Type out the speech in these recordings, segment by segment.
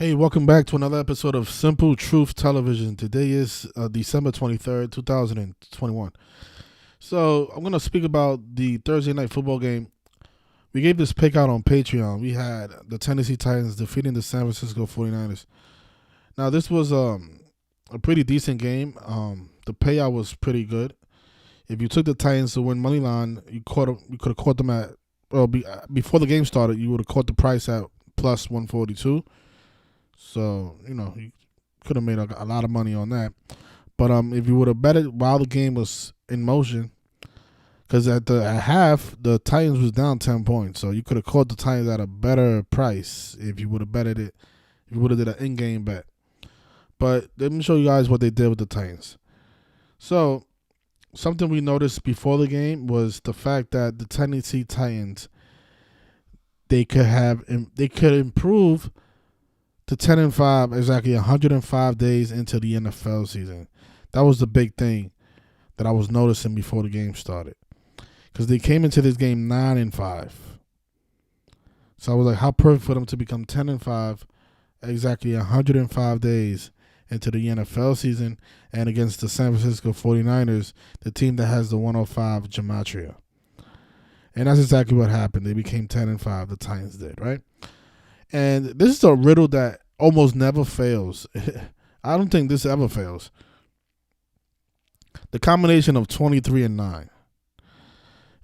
Hey, welcome back to another episode of Simple Truth Television. Today is December 23rd, 2021. So, I'm going to speak about the Thursday night football game. We gave this pick out on Patreon. We had the Tennessee Titans defeating the San Francisco 49ers. Now, this was a pretty decent game. The payout was pretty good. If you took the Titans to win money line, you could have caught them at, before the game started, you would have caught the price at plus 142. So, you could have made a lot of money on that. But if you would have bet it while the game was in motion, because at half, the Titans was down 10 points. So you could have caught the Titans at a better price if you would have betted it, if you would have did an in-game bet. But let me show you guys what they did with the Titans. So, something we noticed before the game was the fact that the Tennessee Titans, they could improve to 10-5 exactly 105 days into the NFL season. That was the big thing that I was noticing before the game started, because they came into this game 9-5. So I was like, how perfect for them to become 10-5 exactly 105 days into the NFL season, and against the San Francisco 49ers, the team that has the 105 gematria. And that's exactly what happened. They became 10-5. The Titans did, right? And this is a riddle that almost never fails. I don't think this ever fails. The combination of 23-9.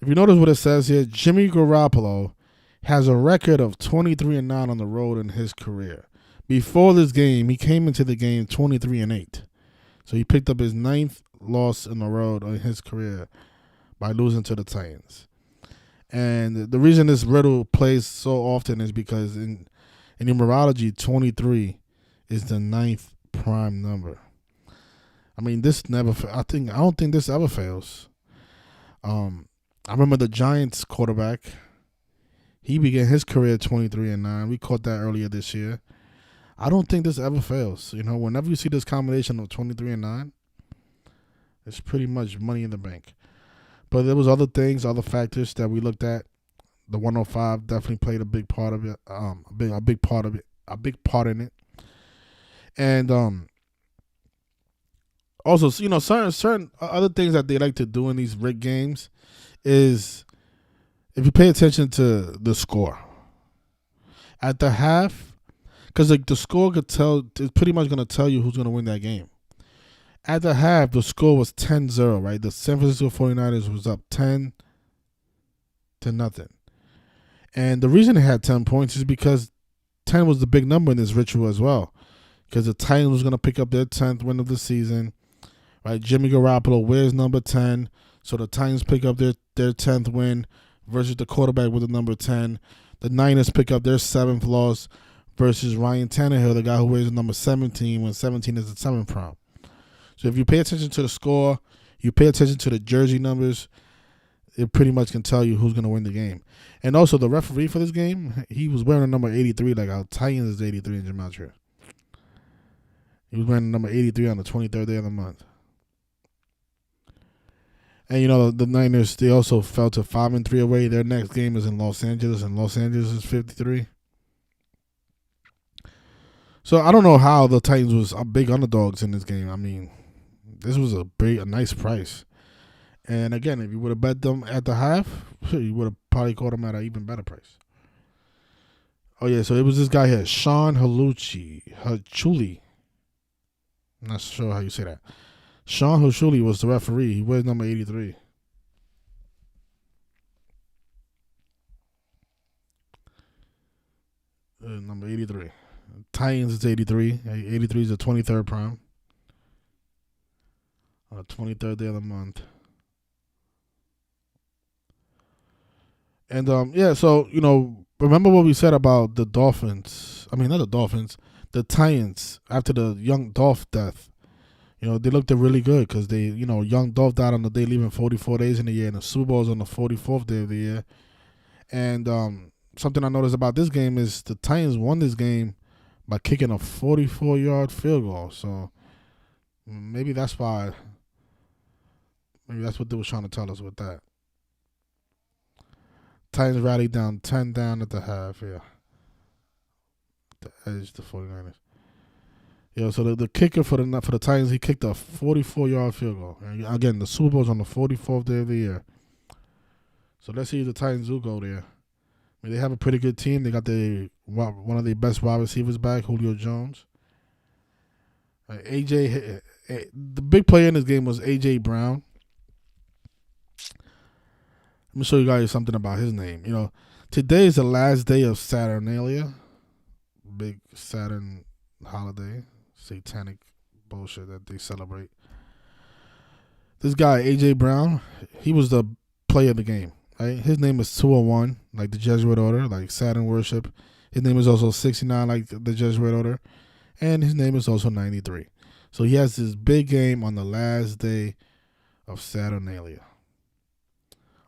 If you notice what it says here, Jimmy Garoppolo has a record of 23-9 on the road in his career. Before this game, he came into the game 23-8. So he picked up his 9th loss in a row in his career by losing to the Titans. And the reason this riddle plays so often is because in numerology, 23 is the 9th prime number. I mean, this never. I don't think this ever fails. I remember the Giants quarterback. He began his career 23-9. We caught that earlier this year. I don't think this ever fails. Whenever you see this combination of 23-9, it's pretty much money in the bank. But there was other things, other factors that we looked at. The 105 definitely played a big part of it. A big part in it. And also, certain other things that they like to do in these rigged games is, if you pay attention to the score at the half, because the score could tell, it's pretty much going to tell you who's going to win that game. At the half, the score was 10-0, right? The San Francisco 49ers was up 10-0. And the reason they had 10 points is because 10 was the big number in this ritual as well. Because the Titans was going to pick up their 10th win of the season. Right? Jimmy Garoppolo wears number 10. So the Titans pick up their 10th win versus the quarterback with the number 10. The Niners pick up their 7th loss versus Ryan Tannehill, the guy who wears the number 17 when 17 is the 7th prime. So if you pay attention to the score, you pay attention to the jersey numbers, it pretty much can tell you who's going to win the game. And also, the referee for this game, he was wearing the number 83, like our Titans is 83 in gematria. He was wearing the number 83 on the 23rd day of the month. And, the Niners, they also fell to 5-3 away. Their next game is in Los Angeles, and Los Angeles is 53. So I don't know how the Titans was big underdogs in this game. I mean, this was a nice price. And again, if you would have bet them at the half, you would have probably caught them at an even better price. Oh, yeah, so it was this guy here, Sean Hachuli. I'm not sure how you say that. Sean Hachuli was the referee. He wears number 83. Number 83. Titans is 83. 83 is the 23rd prime. 23rd day of the month. And, so, remember what we said about the Dolphins. I mean, not the Dolphins. The Titans, after the young Dolph death. They looked really good because they, young Dolph died on the day leaving 44 days in the year, and the Super Bowl was on the 44th day of the year. And something I noticed about this game is the Titans won this game by kicking a 44-yard field goal. So maybe that's why. Maybe that's what they were trying to tell us with that. Titans rallied down 10 down at the half, yeah. to edge the 49ers. Yeah, so the kicker for the Titans, he kicked a 44-yard field goal. And again, the Super Bowl's on the 44th day of the year. So let's see if the Titans do go there. I mean, they have a pretty good team. They got one of their best wide receivers back, Julio Jones. The big player in this game was A.J. Brown. Let me show you guys something about his name. Today is the last day of Saturnalia, big Saturn holiday, satanic bullshit that they celebrate. This guy, A.J. Brown, he was the player of the game. Right? His name is 201, like the Jesuit order, like Saturn worship. His name is also 69, like the Jesuit order. And his name is also 93. So he has this big game on the last day of Saturnalia.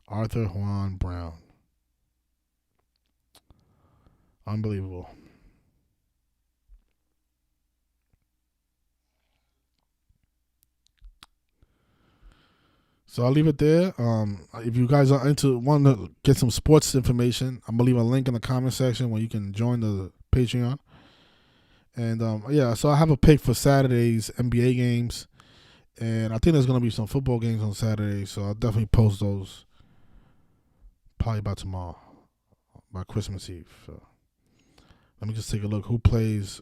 Arthur Juan Brown. Unbelievable. So I'll leave it there. If you guys want to get some sports information, I'm gonna leave a link in the comment section where you can join the Patreon. And so I have a pick for Saturday's NBA games, and I think there's gonna be some football games on Saturday. So I'll definitely post those probably by tomorrow, by Christmas Eve. So let me just take a look. Who plays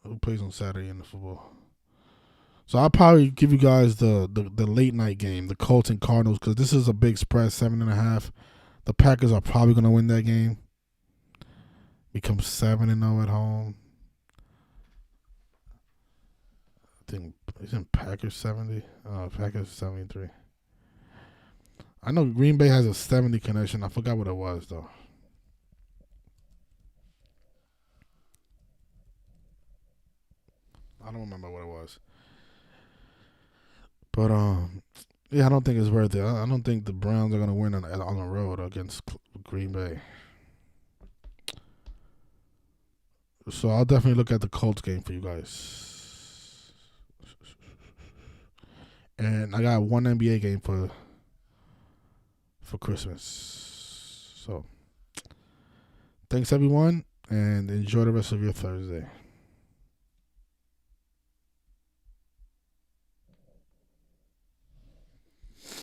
on Saturday in the football? So I'll probably give you guys the late night game, the Colts and Cardinals, because this is a big spread, 7.5. The Packers are probably going to win that game. Become 7-0 at home. I think isn't Packers 70? Packers 73. I know Green Bay has a 70 connection. I forgot what it was though. I don't remember what it was. But I don't think it's worth it. I don't think the Browns are going to win on the road against Green Bay. So I'll definitely look at the Colts game for you guys. And I got one NBA game for Christmas. So thanks everyone, and enjoy the rest of your Thursday.